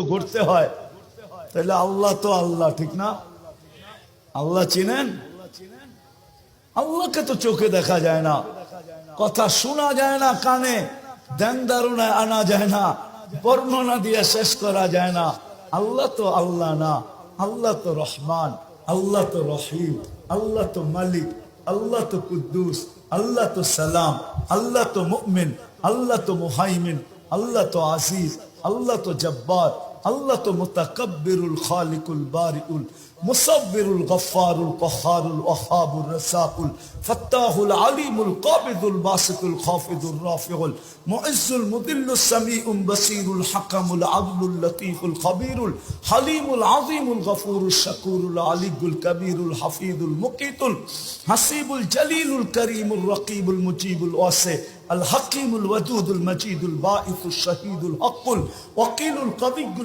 ঘুরতে হয়, তাহলে আল্লাহ তো আল্লাহ, ঠিক না? আল্লাহ চিনেন? আল্লাহকে তো চোখে দেখা যায় না, কথা শোনা যায় না, কানে ধ্যান ধারণায় আনা যায় না, বর্ণনা দিয়ে শেষ করা যায় না। আল্লাহ তো আল্লাহ না, আল্লাহ তো রহমান, আল্লাহ তো রহিম, আল্লাহ তো মালিক, আল্লাহ তো কুদ্দুস, আল্লাহ তো সালাম, আল্লাহ তো মুমিন, আল্লাহ তো মুহাইমিন, আল্লাহ তো আজিজ, আল্লাহ তো জব্বার, আল্লাহ তো মুতাকাব্বিরুল খালিকুল বারিউল মুসাব্বিরুল গফফারুল কহ্হারুল ওয়াহ্হাবুর রাসাকুল ফাত্তাহুল আলিমুল কাবিদুল বাসিতুল খাফিদুর রাফিউল মুইজ্জুল মুদিল্লুস সামিউল বাসিরুল হাকামুল আদলুল লতীফুল খবীরুল হালিমুল আযীমুল গফুরুশ শাকুরুল আলিয়ুল কবীরুল হাফিজুল মুকিতুল হাসিবুল জলিলুল করিমুর রকিবুল মুজিবুল ওয়াসি الحكيم الودود المجيد الباعث الشهيد الحق الوكيل القوي